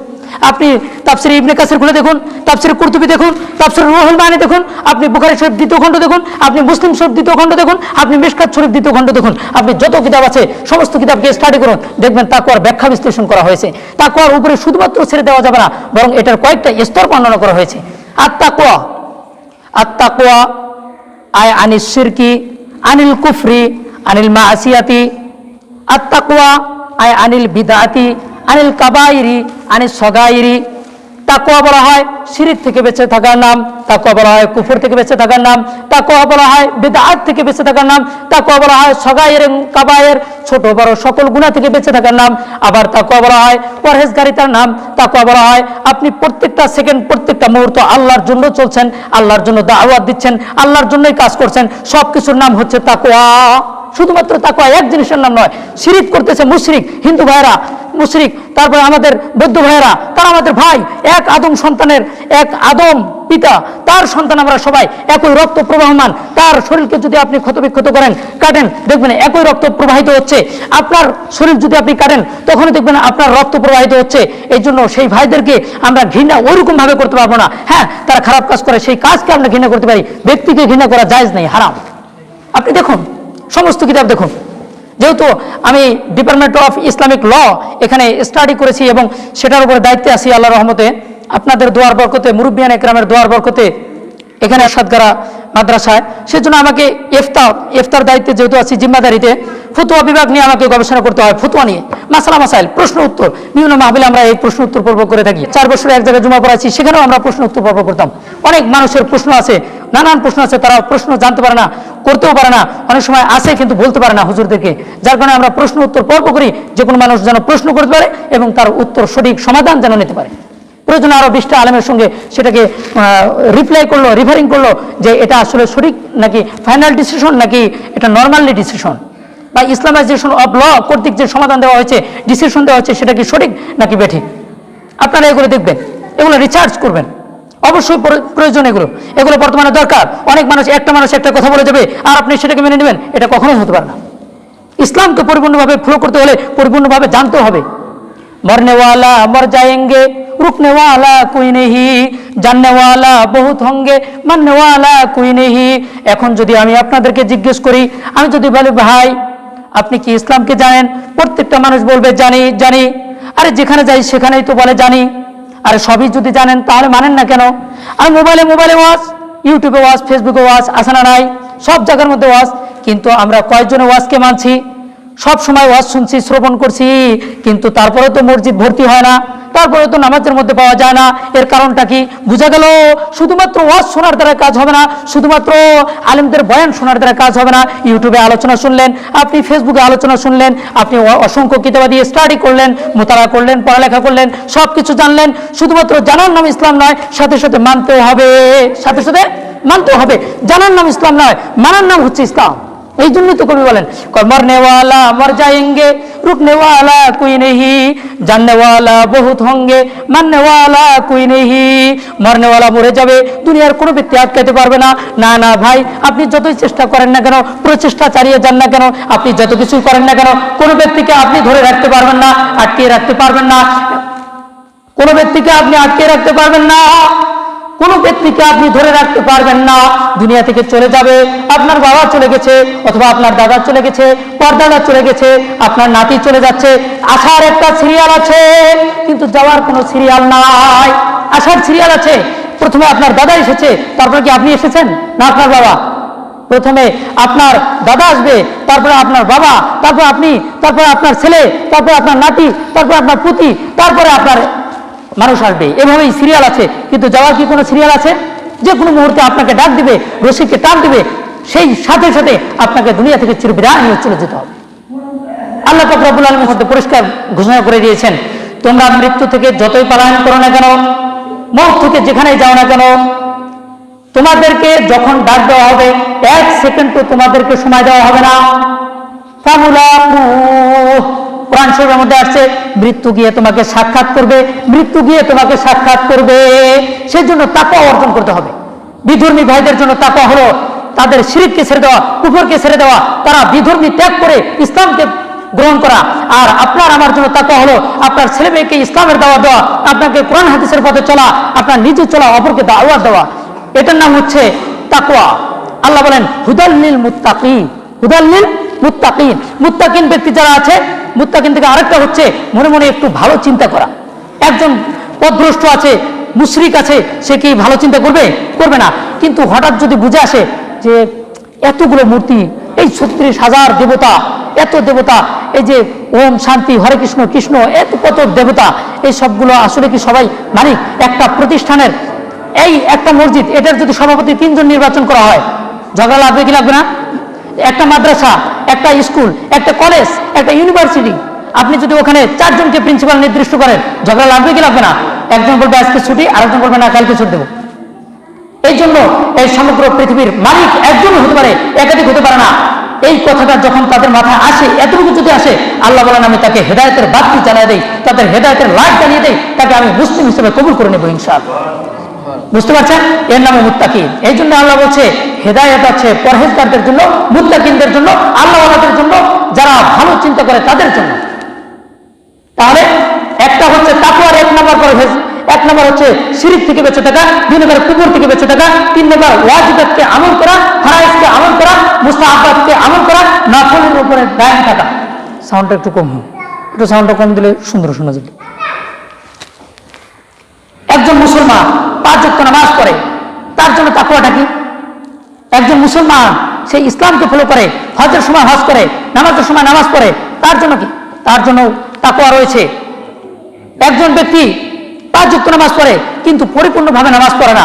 আপনি তাফসিরে ইবনে কাসির খুলে দেখুন, তাফসিরে কুরতুবী দেখুন, তাফসিরে রুহুল মানি দেখুন, আপনি বুখারী শরীফ দ্বিতীয় খণ্ড দেখুন, আপনি মুসলিম শরীফ দ্বিতীয় খণ্ড দেখুন, আপনি মিশকাত শরীফ দ্বিতীয় খণ্ড দেখুন, আপনি যত কিতাব আছে সমস্ত কিতাবকে স্টাডি করুন, দেখবেন তাকওয়ার ব্যাখ্যা বিশ্লেষণ করা হয়েছে। তাকওয়ার উপরে শুধুমাত্র ছেড়ে দেওয়া যাবে না, বরং এটার কয়েকটা স্তর বর্ণনা করা হয়েছে। আত-তাকওয়া, আত-তাকওয়া আয় আনিস শিরকি, আনিল কুফরি, আনিল মাআসিয়াতি। আত-তাকওয়া আয় আনিল বিদআতি, আনিল কাবাইরি, আনিস সগাইরি। তাকওয়া বলা হয় শিরক থেকে বেঁচে থাকার নাম, তাকওয়া বলা হয় কুফর থেকে বেঁচে থাকার নাম, তাকওয়া বলা হয় বিদআত থেকে বেঁচে থাকার নাম, তাকওয়া বলা হয় সগাইর কাবায়ের ছোট বড় সকল গুনাহ থেকে বেঁচে থাকার নাম। আবার তাকওয়া বলা হয় পরহেজগারিতার নাম। তাকওয়া বলা হয় আপনি প্রত্যেকটা সেকেন্ড, প্রত্যেকটা মুহূর্ত আল্লাহর জন্য চলছেন, আল্লাহর জন্য দাওয়াত দিচ্ছেন, আল্লাহর জন্যই কাজ করছেন, সব কিছুর নাম হচ্ছে তাকওয়া। শুধুমাত্র তাকওয়া এক জিনিসের নাম নয়। শিরিক করতেছে মুশরিক, হিন্দু ভাইরা মুশরিক, তারপরে আমাদের বৌদ্ধ ভাইয়েরা, তারা আমাদের ভাই, এক আদম সন্তানের, এক আদম পিতা, তার সন্তান আমরা সবাই, একই রক্ত প্রবাহমান। তার শরীরকে যদি আপনি ক্ষতবিক্ষত করেন, কাটেন, দেখবেন একই রক্ত প্রবাহিত হচ্ছে। আপনার শরীর যদি আপনি কাটেন, তখনই দেখবেন আপনার রক্ত প্রবাহিত হচ্ছে। এই জন্য সেই ভাইদেরকে আমরা ঘৃণা ওইরকম ভাবে করতে পারবো না। হ্যাঁ, তারা খারাপ কাজ করে, সেই কাজকে আমরা ঘৃণা করতে পারি, ব্যক্তিকে ঘৃণা করা জায়েজ নেই, হারাম। আপনি দেখুন, সমস্ত কিতাব দেখুন। যেহেতু আমি ডিপার্টমেন্ট অফ ইসলামিক ল এখানে স্টাডি করেছি এবং সেটার উপরে দায়িত্বে আছি আল্লাহর রহমতে, আপনাদের দোয়ার বরকতে, মুরব্বিয়ান একরামের দোয়ার বরকতে এখানে সাতগারা মাদ্রাসায়, সেজন্য আমাকে ইফতার দায়িত্বে যেহেতু আছি, জিম্মাদারিতে, ফতোয়া বিভাগ নিয়ে আমাকে গবেষণা করতে হয়, ফতোয়া নিয়ে মাসালা মাসাইল, প্রশ্ন উত্তর। বিভিন্ন মাহফিলে আমরা এই প্রশ্ন উত্তর পর্ব করে থাকি। 4 বছরে এক জায়গায় জমা পড়াচ্ছি, সেখানেও আমরা প্রশ্ন উত্তর পর্ব করতাম। অনেক মানুষের প্রশ্ন আছে, নানান প্রশ্ন আছে, তারা প্রশ্ন জানতে পারে না, করতেও পারে না, অনেক সময় আসে কিন্তু বলতে পারে না হুজুরদেরকে, যার কারণে আমরা প্রশ্ন উত্তর পর্ব করি, যে কোনো মানুষ যেন প্রশ্ন করতে পারে এবং তার উত্তর সঠিক সমাধান যেন নিতে পারে। প্রয়োজনে আরো 20টা আলেমের সঙ্গে সেটাকে রিপ্লাই করলো, রিফারিং করলো যে এটা আসলে সঠিক নাকি ফাইনাল ডিসিশন, নাকি এটা নর্মালি ডিসিশন, বা ইসলামাইজেশন অফ ল কর্তৃক যে সমাধান দেওয়া হয়েছে, ডিসিশন দেওয়া হয়েছে, সেটা কি সঠিক নাকি বেঠিক। আপনারা এগুলো দেখবেন, এগুলো রিসার্চ করবেন, অবশ্যই প্রয়োজন এগুলো বর্তমানে দরকার। অনেক মানুষ একটা কথা বলে যাবে আর আপনি সেটাকে মেনে নেবেন, এটা কখনোই হতে পারে না। ইসলামকে পরিপূর্ণভাবে ফলো করতে হলে পরিপূর্ণভাবে জানতে হবে। মরনে ওয়ালা মর যায়েঙ্গে, রুকনে ওয়ালা কোই নেহি, জাননে ওয়ালা বহুত হোঙ্গে, মাননে ওয়ালা কোই নেহি। এখন যদি আমি আপনাদেরকে জিজ্ঞেস করি, আমি যদি বলি ভাই আপনি কি ইসলামকে জানেন, প্রত্যেকটা মানুষ বলবে জানি জানি। আরে যেখানে যাই সেখানেই তো বলে জানি। আরে সবই যদি জানেন তাহলে মানেন না কেন? আর মোবাইলে ওয়াজ, ইউটিউবে ওয়াজ, ফেসবুকে ওয়াজ আছে না নাই? সব জায়গার মধ্যে ওয়াজ, কিন্তু আমরা কয়েকজনে ওয়াজকে মানছি? সব সময় ওয়াজ শুনছি, শ্রবণ করছি, কিন্তু তারপরে তো মসজিদ ভর্তি হয় না, তারপরে তো নামাজের মধ্যে পাওয়া যায় না। এর কারণটা কি? বোঝা গেল শুধুমাত্র ওয়াজ শোনার দ্বারা কাজ হবে না, শুধুমাত্র আলেমদের বয়ান শোনার দ্বারা কাজ হবে না। ইউটিউবে আলোচনা শুনলেন আপনি, ফেসবুকে আলোচনা শুনলেন আপনি, অসংখ্য কিতাব দিয়ে স্টাডি করলেন, মোতালা করলেন, পড়ালেখা করলেন, সব কিছু জানলেন। শুধুমাত্র জানার নাম ইসলাম নয়, সাথে সাথে মানতেও হবে, সাথে সাথে মানতেও হবে। জানার নাম ইসলাম নয়, মানার নাম হচ্ছে ইসলাম। এই জন্যই তো কবি বলেন মরনে ওয়ালা মর যায়েঙ্গে, রুকনে ওয়ালা কোই নেহি, জাননে ওয়ালা বহুত হোঙ্গে, মাননে ওয়ালা কোই নেহি। মরনে ওয়ালা মরে যাবে, দুনিয়ার কোনো ব্যক্তি আটকাতে পারবে না। না না ভাই, আপনি যতই চেষ্টা করেন না কেন, প্রচেষ্টা চালিয়ে যান না কেন, আপনি যত কিছুই করেন না কেন, কোনো ব্যক্তিকে আপনি ধরে রাখতে পারবেন না, আটকে রাখতে পারবেন না। কোনো ব্যক্তিকে আপনি আটকে রাখতে পারবেন না, কোনো ব্যক্তিকে আপনি ধরে রাখতে পারবেন না। দুনিয়া থেকে চলে যাবে, আপনার বাবা চলে গেছে, অথবা আপনার দাদা চলে গেছে, পরদাদা চলে গেছে, আপনার নাতি চলে যাচ্ছে। আসার একটা সিরিয়াল আছে, কিন্তু যাওয়ার কোনো সিরিয়াল নাই। আসার সিরিয়াল আছে, প্রথমে আপনার দাদা এসেছে, তারপরে কি আপনি এসেছেন না আপনার বাবা? প্রথমে আপনার দাদা আসবে, তারপরে আপনার বাবা, তারপর আপনি, তারপরে আপনার ছেলে, তারপরে আপনার নাতি, তারপরে আপনার পুতি, তারপরে আপনার মানুষ আসবে। এভাবেই সিরিয়াল আছে, কিন্তু যাওয়ার কি কোনো সিরিয়াল আছে? যে কোনো মুহূর্তে আপনাকে ডাক দিবে, রশিকে টান দিবে, সেই সাথে সাথে আপনাকে দুনিয়া থেকে চিরবিদায় নিয়ে চলে যেতে হবে। আল্লাহ পাক রব্বুল আলামিনের মধ্যে পরিষ্কার ঘোষণা করে দিয়েছেন, তোমরা মৃত্যু থেকে যতই পলায়ন করো না কেন, মওত থেকে যেখানেই যাও না কেন, তোমাদেরকে যখন ডাক দেওয়া হবে, এক সেকেন্ডও তোমাদেরকে সময় দেওয়া হবে না। কোরআন শরীফের মধ্যে আসছে, মৃত্যু গিয়ে তোমাকে সাক্ষাৎ করবে, মৃত্যু গিয়ে তোমাকে সাক্ষাৎ করবে। সেজন্য তাকওয়া অর্জন করতে হবে। বিধর্মী ভাইদের জন্য তাকওয়া হলো তাদের শিরককে ছেড়ে দেওয়া, কুফরকে ছেড়ে দেওয়া, তারা বিধর্মী ত্যাগ করে ইসলামকে গ্রহণ করা। আর আপনার আমার জন্য তাকওয়া হলো আপনার ছেলে মেয়েকে ইসলামের দাওয়াত দেওয়া, আপনাকে কোরআন হাদিসের পথে চলা, আপনার নিজে চলা, অপরকে দাওয়াত দেওয়া। এটার নাম হচ্ছে তাকওয়া। আল্লাহ বলেন হুদাল্লিল মুত্তাকিন, হুদাল্লিল মুত্তাকিন। মুত্তাকিন ব্যক্তি যারা আছে, মুত্তাকিন থেকে আরেকটা হচ্ছে মনে মনে একটু ভালো চিন্তা করা। একজন পথভ্রষ্ট আছে, মুশরিক আছে, সে কি ভালো চিন্তা করবে? করবে না। কিন্তু হঠাৎ যদি বুঝে আসে যে এতগুলো মূর্তি, এই 36,000 দেবতা, এত দেবতা, এই যে ওম শান্তি হরে কৃষ্ণ কৃষ্ণ, এত কত দেবতা, এই সবগুলো আসলে কি সবাই মালিক? একটা প্রতিষ্ঠানের, এই একটা মসজিদ, এটার যদি সভাপতি 3 জন নির্বাচন করা হয়, ঝগড়া লাগবে কি লাগবে না? একটা মাদ্রাসা, একটা স্কুল, একটা কলেজ, একটা ইউনিভার্সিটি, আপনি যদি ওখানে 4 জনকে প্রিন্সিপাল নির্দিষ্ট করেন, ঝগড়া লাগবে কি লাগবে না? একজন বলবে আজকে ছুটি, আরেকজন বলবে না কালকে ছুটি দেবো। এই জন্য এই সমগ্র পৃথিবীর মালিক একজন হতে পারে, একাধিক হতে পারে না। এই কথাটা যখন তাদের মাথায় আসে, এতটুকু যদি আসে, আল্লাহ বলেন আমি তাকে হেদায়েতের বাতি জ্বালিয়ে দেই, তাদের হেদায়েতের লাইট জ্বালিয়ে দেই, তাকে আমি মুসলিম হিসেবে কবুল করে নেব ইনশাআল্লাহ। বুঝতে পারছেন? এর নামে মুত্তাকিন। এই জন্য আল্লাহ বলছে হেদায়েত আছে পরহেজগারদের জন্য, মুত্তাকিনদের জন্য, আল্লাহওয়ালাদের জন্য, যারা ভালো চিন্তা করে তাদের জন্য। তাহলে একটা হচ্ছে তাকওয়ার 1 নম্বর পরহেজ, 1 নম্বর হচ্ছে শিরক থেকে বেঁচে থাকা, 2 নম্বর কুফর থেকে বেঁচে থাকা, 3 নম্বর ওয়াজিবাতকে আমল করা, ফরায়েজকে আমল করা, মুস্তাহাবাতকে আমল করা, নফলের উপরে দায়েম থাকা। সাউন্ডটা একটু কম, একটু সাউন্ডটা কম দিলে সুন্দর শোনা যাবে। একজন মুসলমান 5 ওয়াক্ত নামাজ পড়ে, তার জন্য তাকওয়াটা কি? একজন মুসলমান সে ইসলামকে ফলো করে, হজের সময় হজ করে, নামাজের সময় নামাজ পড়ে, তার জন্য কি? তার জন্য তাকওয়া রয়েছে। একজন ব্যক্তি 5 ওয়াক্ত নামাজ পড়ে, কিন্তু পরিপূর্ণভাবে নামাজ পড়ে না,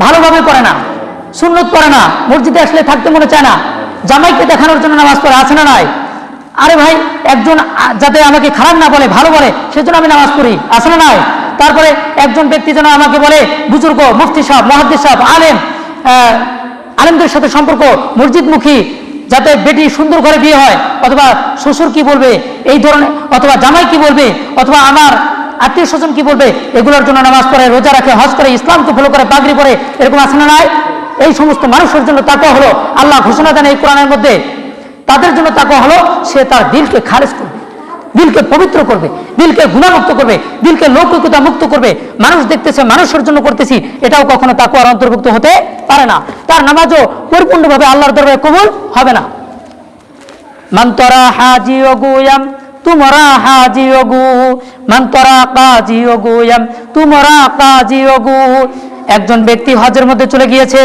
ভালোভাবে পড়ে না, সুন্নত পড়ে না, মসজিদে আসলে থাকতে মনে চায় না, জামাইকে দেখানোর জন্য নামাজ পড়ে, আছে না নাই? আরে ভাই, একজন যাতে আমাকে খারাপ না বলে, ভালো বলে, সেজন্য আমি নামাজ পড়ি, আছে না নাই? তারপরে একজন ব্যক্তি যেন আমাকে বলে বুজুর্গ, মুফতি সাহেব, মুহাদ্দিস সাহেব, আলেম, আলেমদের সাথে সম্পর্ক, মসজিদমুখী, যাতে বেটি সুন্দর করে বিয়ে হয়, অথবা শ্বশুর কি বলবে এই ধরনের, অথবা জামাই কি বলবে, অথবা আমার আত্মীয় স্বজন কি বলবে, এগুলোর জন্য নামাজ পড়ে, রোজা রাখে, হজ করে, ইসলামকে ফলো করে, পাগড়ি পরে, এরকম আছে না নাই? এই সমস্ত মানুষের জন্য তাকওয়া হলো, আল্লাহ ঘোষণা দেন এই কোরআনের মধ্যে, তাদের জন্য তাকওয়া হলো সে তার দিলকে খারিজ করবে, দিলকে পবিত্র করবে, দিলকে গুনাহমুক্ত করবে, দিলকে লৌকিকতা মুক্ত করবে। মানুষ দেখতেছে, মানুষের জন্য করতেছি, এটাও কখনো তাকওয়ার অন্তর্ভুক্ত হতে পারে না। তার নামাজও পরিপূর্ণভাবে আল্লাহর দরবারে কবুল হবে না। মান তরা হাজি ওগুয়াম তুমরা হাজি ওগু, মান তরা কাজি ওগুয়াম তুমরা কাজি ওগু। একজন ব্যক্তি হজের মধ্যে চলে গিয়েছে,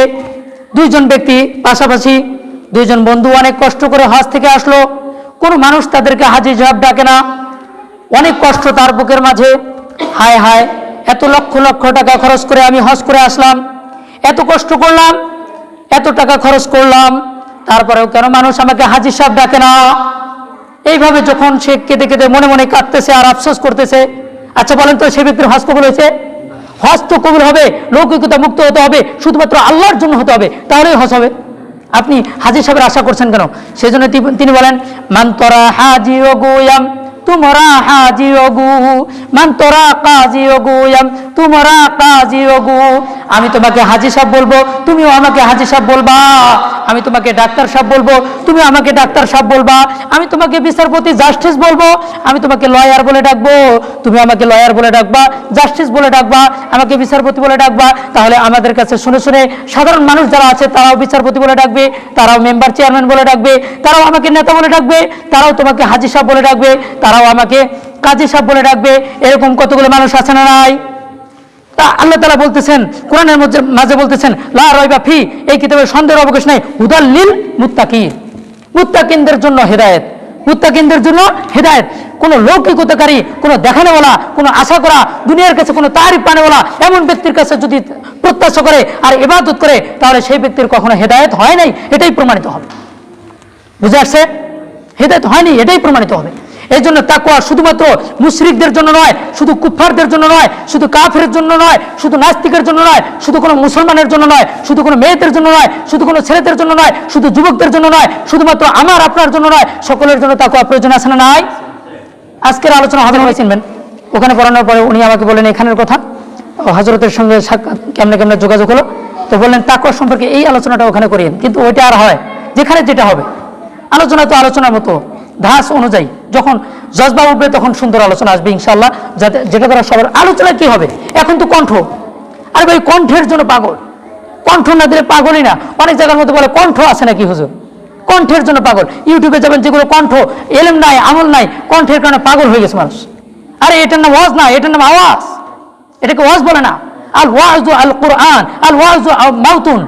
2 জন ব্যক্তি পাশাপাশি, 2 জন বন্ধু অনেক কষ্ট করে হজ থেকে আসলো, কোন মানুষ তাদেরকে হাজি সাহেব ডাকে না, অনেক কষ্ট তার বুকের মাঝে। হায় হায়, এত লক্ষ লক্ষ টাকা খরচ করে আমি হজ করে আসলাম, এত কষ্ট করলাম, এত টাকা খরচ করলাম, তারপরেও কেন মানুষ আমাকে হাজি সাহেব ডাকে না? এইভাবে যখন সে কেঁদে কেঁদে মনে মনে কাঁদতেছে আর আফসোস করতেছে, আচ্ছা বলেন তো সে ব্যক্তির হজ কবুল হয়েছে? হজ তো কবুল হবে, লৌকিকতা মুক্ত হতে হবে, শুধুমাত্র আল্লাহর জন্য হতে হবে, তাহলেই হজ হবে। আপনি হাজী সাহেবের আশা করছেন কেন? সেই জন্য তিনি বলেন, মান তোরা হাজি ও গুয়াম তুমরা হাজি ও গু, মান তোরা কাজী ও গুয়াম তুমরা কাজী ও গু। আমি তোমাকে হাজী সাহেব বলবো, তুমিও আমাকে হাজী সাহেব বলবা। আমি তোমাকে ডাক্তার সাহেব বলবো, তুমি আমাকে ডাক্তার সাহেব বলবা। আমি তোমাকে বিচারপতি জাস্টিস বলবো, আমি তোমাকে লয়ার বলে ডাকবো, তুমি আমাকে লয়ার বলে ডাকবা, জাস্টিস বলে ডাকবা, আমাকে বিচারপতি বলে ডাকবা। তাহলে আমাদের কাছে শুনে শুনে সাধারণ মানুষ যারা আছে তারাও বিচারপতি বলে ডাকবে, তারাও মেম্বার চেয়ারম্যান বলে ডাকবে, তারাও আমাকে নেতা বলে ডাকবে, তারাও তোমাকে হাজী সাহেব বলে ডাকবে, তারাও আমাকে কাজী সাহেব বলে ডাকবে। এরকম কতগুলো মানুষ আছে না নাই? তা আল্লাহ তাআলা বলতেছেন, কোরআনের মাঝে বলতেছেন, লা রাইবা ফি, এই কিতাবের সন্দেহের অবকাশ নাই, হুদাল লিল মুত্তাকিন, মুত্তাকিনদের জন্য হেদায়েত, মুত্তাকিনদের জন্য হেদায়েত। কোন লৌকিকতাকারী, কোন দেখানোওয়ালা, কোন আশা করা, দুনিয়ার কাছে কোন তারিফ পানেওয়ালা এমন ব্যক্তির কাছে যদি প্রত্যাশা করে আর ইবাদত করে, তাহলে সেই ব্যক্তির কখনো হেদায়েত হয় নাই, এটাই প্রমাণিত হবে। বুঝে আসছে? হেদায়েত হয়নি, এটাই প্রমাণিত হবে। এই জন্য তাকওয়া শুধুমাত্র মুশরিকদের জন্য নয়, শুধু কুফফারদের জন্য নয়, শুধু কাফেরের জন্য নয়, শুধু নাস্তিকের জন্য নয়, শুধু কোনো মুসলমানের জন্য নয়, শুধু কোনো মেয়েদের জন্য নয়, শুধু কোনো ছেলেদের জন্য নয়, শুধু যুবকদের জন্য নয়, শুধুমাত্র আমার আপনার জন্য নয়, সকলের জন্য তাকওয়া প্রয়োজন আছে না নাই? আজকের আলোচনা হবে না, চিনবেন। ওখানে পড়ানোর পরে উনি আমাকে বললেন এখানের কথা, হযরতের সঙ্গে সাক্ষাৎ কেমনে কেমনে যোগাযোগ হলো, তো বললেন তাকওয়া সম্পর্কে এই আলোচনাটা ওখানে করিয়েন। কিন্তু ওইটা আর হয়, যেখানে যেটা হবে আলোচনা তো আলোচনার মতো ধাস অনুযায়ী, যখন জজবা উঠবে তখন সুন্দর আলোচনা আসবে ইনশাআল্লাহ, যাতে যেটা দ্বারা সবার আলোচনা কি হবে। এখন তো কণ্ঠ, আরে ভাই কণ্ঠের জন্য পাগল, কণ্ঠ না দিলে পাগলই না। অনেক জায়গার মধ্যে বলে কণ্ঠ আছে নাকি হুজুর, কণ্ঠের জন্য পাগল। ইউটিউবে যাবেন, যেগুলো কণ্ঠ, এলেম নাই, আমল নাই, কণ্ঠের কারণে পাগল হয়ে গেছে মানুষ। আরে এটার নাম ওয়াজ না, এটার নাম আওয়াজ, এটাকে ওয়াজ বলে না। আল ওয়াজু আল কোরআন, আল ওয়াজু মাউতুন,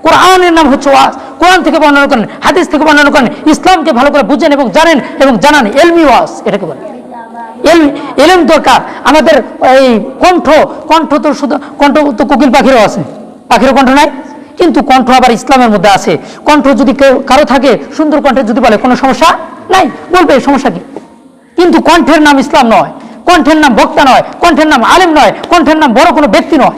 কোরআনের নাম হচ্ছে ওয়াজ। কোরআন থেকে বর্ণনা করেন, হাদিস থেকে বর্ণনা করেন, ইসলামকে ভালো করে বুঝেন এবং জানেন এবং জানান, এলমি ওয়াজ এটাকে বলে। এলম দরকার আমাদের। এই কণ্ঠ, কণ্ঠ তো শুধু কণ্ঠ তো কোকিল পাখিরও আছে, পাখিরও কণ্ঠ নাই, কিন্তু কণ্ঠ আবার ইসলামের মধ্যে আছে। কণ্ঠ যদি কারো থাকে সুন্দর কণ্ঠে যদি বলে কোনো সমস্যা নাই, বলবে সমস্যা কি। কিন্তু কণ্ঠের নাম ইসলাম নয়, কণ্ঠের নাম বক্তা নয়, কণ্ঠের নাম আলেম নয়, কণ্ঠের নাম বড় কোনো ব্যক্তি নয়।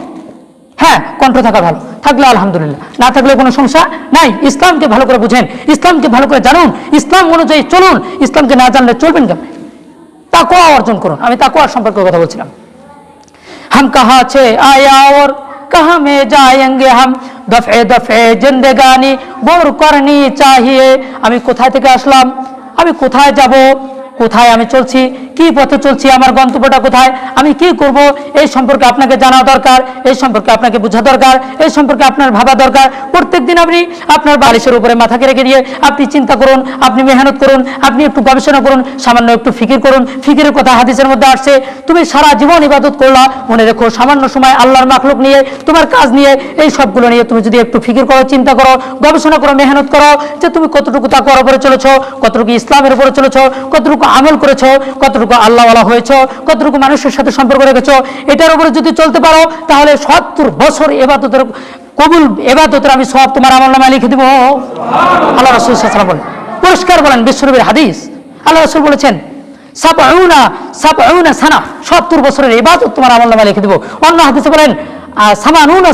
হ্যাঁ, কণ্ঠ থাকা ভালো, থাকলে আলহামদুলিল্লাহ, না থাকলে কোনো সমস্যা নাই। ইসলামকে ভালো করে বুঝেন, ইসলামকে ভালো করে জানুন, ইসলাম অনুযায়ী চলুন। ইসলামকে না জানলে চলবেন কেমন? তাকওয়া অর্জন করুন। আমি তাকওয়ার সম্পর্কে কথা বলছিলাম। হাম কাহা ছে আয়া और कहाँ में जाएंगे हम, दफे दफे जिंदगानी बोर करनी चाहिए। আমি কোথায় থেকে আসলাম, আমি কোথায় যাব, কোথায় আমি চলছি, কি পথে চলছি, আমার গন্তব্যটা কোথায়, আমি কি করব, এই সম্পর্কে আপনাকে জানা দরকার, এই সম্পর্কে আপনাকে বোঝা দরকার, এই সম্পর্কে আপনার ভাবা দরকার। প্রত্যেকদিন আপনি আপনার বালিশের উপরে মাথাকে রেখে দিয়ে আপনি চিন্তা করুন, আপনি মেহনত করুন, আপনি একটু গবেষণা করুন, সামান্য একটু ফিকির করুন। ফিকিরের কথা হাদিসের মধ্যে আসছে, তুমি সারা জীবন ইবাদত করলা, মনে রেখো সামান্য সময় আল্লাহর মাখলুক নিয়ে, তোমার কাজ নিয়ে, এই সবগুলো নিয়ে তুমি যদি একটু ফিকির করো, চিন্তা করো, গবেষণা করো, মেহনত করো, যে তুমি কতটুকু তাকওয়ার উপরে চলেছো, কতটুকু ইসলামের উপরে চলেছো, কতটুকু আমল করেছো, কতটুকু আল্লাহওয়ালা হয়েছো, কতটুকু মানুষের সাথে সম্পর্ক রেখেছো, এটার উপরে যদি চলতে পারো, তাহলে 70 বছর ইবাদতের কবুল ইবাদতের আমি সওয়াব তোমার আমলনামায় লিখে দেব। আল্লাহ রাসূল সাল্লাল্লাহু আলাইহি ওয়াসাল্লাম বলেন, পরিষ্কার বলেন, বিশ্বনবীর হাদিস, আল্লাহ রাসূল বলেছেন 70 সানা, 70 বছরের ইবাদত তোমার আমলনামায় লিখে দেব। অন্য হাদিসে বলেন 80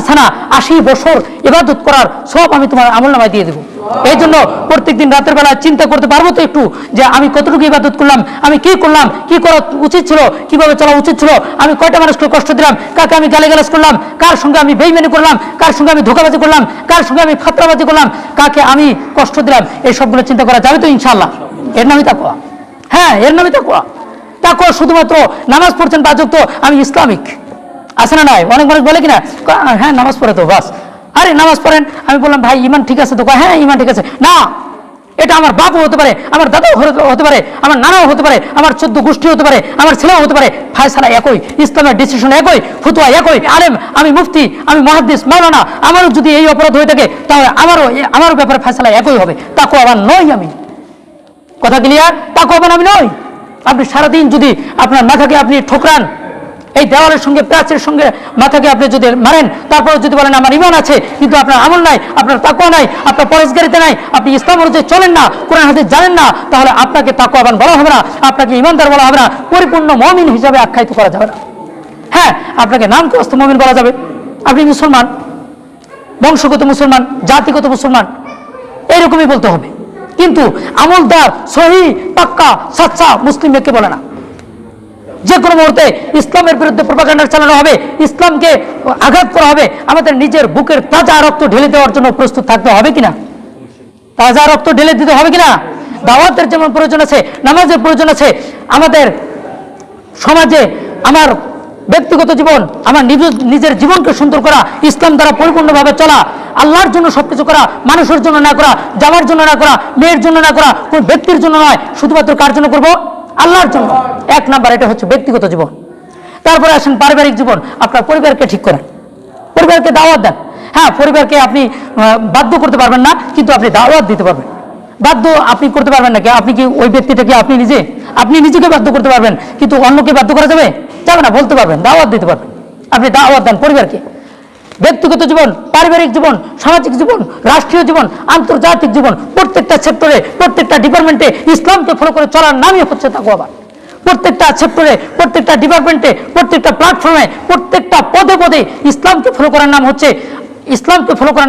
সানা, 80 বছর ইবাদত করার সওয়াব আমি তোমার আমলনামায় দিয়ে দেব। এই জন্য প্রত্যেকদিন রাতের বেলা চিন্তা করতে পারবো তো একটু, যে আমি কতটুকু ইবাদত করলাম, আমি কি করলাম, কি করা উচিত ছিল, কিভাবে চলা উচিত ছিল, আমি কয়টা মানুষকে কষ্ট দিলাম, কাকে আমি গালিগালাজ করলাম, কার সঙ্গে আমি বেইমানি করলাম, কার সঙ্গে আমি ধোঁকাবাজি করলাম, কার সঙ্গে আমি ফাতরাবাজি করলাম, কাকে আমি কষ্ট দিলাম, এই সবগুলো চিন্তা করা যাবে তো ইনশাআল্লাহ। এর নামই তাকওয়া। হ্যাঁ, এর নামই তাকওয়া। তাকওয়া শুধুমাত্র নামাজ পড়ছেন 5 ওয়াক্ত, আমি ইসলামিক, আছে না নাই? অনেক মানুষ বলে কিনা, হ্যাঁ নামাজ পড়ে তো বাস, আরে নামাজ পড়েন। আমি বললাম ভাই ইমান ঠিক আছে তো? হ্যাঁ ইমান ঠিক আছে। না, এটা আমার বাপও হতে পারে, আমার দাদাও হতে পারে, আমার নানাও হতে পারে, আমার 14 গোষ্ঠী হতে পারে, আমার ছেলেও হতে পারে, ফায়সালা একই, ইসলামের ডিসিশন একই, ফতোয়া একই, আলেম, আমি মুফতি, আমি মুহাদ্দিস, মাওলানা, আমারও যদি এই অপরাধ হয়ে থাকে তাহলে আমারও ব্যাপারে ফায়সালা একই হবে। তাকওয়া আবার নই আমি, কথা ক্লিয়ার? তাকওয়া আবার আমি নই। আপনি সারাদিন যদি আপনার মাথাকে আপনি ঠোকরান, এই দেওয়ালের সঙ্গে প্রাচীরের সঙ্গে মাথাকে আপনি যদি মারেন, তারপর যদি বলেন আমার ঈমান আছে কিন্তু আপনার আমল নাই, আপনার তাকওয়া নাই, আপনার পরেজগারিতা নাই, আপনি ইসলাম অনুযায়ী চলেন না, কোরআন হাদিস জানেন না, তাহলে আপনাকে তাকওয়াবান বলা হবে না, আপনাকে ঈমানদার বলা হবে না, পরিপূর্ণ মুমিন হিসাবে আখ্যায়িত করা যাবে না। হ্যাঁ, আপনাকে নাম কস্ত মুমিন বলা যাবে, আপনি মুসলমান, বংশগত মুসলমান, জাতিগত মুসলমান, এরকমই বলতে হবে। কিন্তু আমলদার, সহি, পাক্কা, সাচ্চা মুসলিম কে বলে না। যে কোনো মুহূর্তে ইসলামের বিরুদ্ধে প্রপাগান্ডা চালানো হবে, ইসলামকে আঘাত করা হবে। আমাদের নিজের বুকের তাজা রক্ত ঢেলে দেওয়ার জন্য প্রস্তুত থাকতে হবে কিনা? তাজা রক্ত ঢেলে দিতে হবে কিনা? দাওয়াতের যেমন প্রয়োজন আছে, নামাজের প্রয়োজন আছে। আমাদের সমাজে আমার ব্যক্তিগত জীবন, আমার নিজের জীবনকে সুন্দর করা, ইসলাম দ্বারা পরিপূর্ণভাবে চলা, আল্লাহর জন্য সবকিছু করা, মানুষের জন্য না করা, জামার জন্য না করা, মেয়ের জন্য না করা, কোন ব্যক্তির জন্য নয়, শুধুমাত্র কার জন্য করব? আল্লাহর জন্য। এক নাম্বার, এটা হচ্ছে ব্যক্তিগত জীবন। তারপরে আসেন পারিবারিক জীবন। আপনার পরিবারকে ঠিক করেন, পরিবারকে দাওয়াত দেন। হ্যাঁ, পরিবারকে আপনি বাধ্য করতে পারবেন না, কিন্তু আপনি দাওয়াত দিতে পারবেন। বাধ্য আপনি করতে পারবেন না, আপনি কি ওই ব্যক্তিটাকে আপনি নিজেকে বাধ্য করতে পারবেন, কিন্তু অন্যকে বাধ্য করা যাবে? যাবে না। বলতে পারবেন, দাওয়াত দিতে পারবেন। আপনি দাওয়াত দেন পরিবারকে। ব্যক্তিগত জীবন, পারিবারিক জীবন, সামাজিক জীবন, রাষ্ট্রীয় জীবন, আন্তর্জাতিক জীবন, প্রত্যেকটা সেক্টরে, প্রত্যেকটা ডিপার্টমেন্টে ইসলামকে ফলো করে চলার নামই হচ্ছে তাকওয়া। প্রত্যেকটা সেক্টরে, প্রত্যেকটা ডিপার্টমেন্টে, প্রত্যেকটা প্ল্যাটফর্মে, প্রত্যেকটা পদে পদে ইসলামকে ফলো করার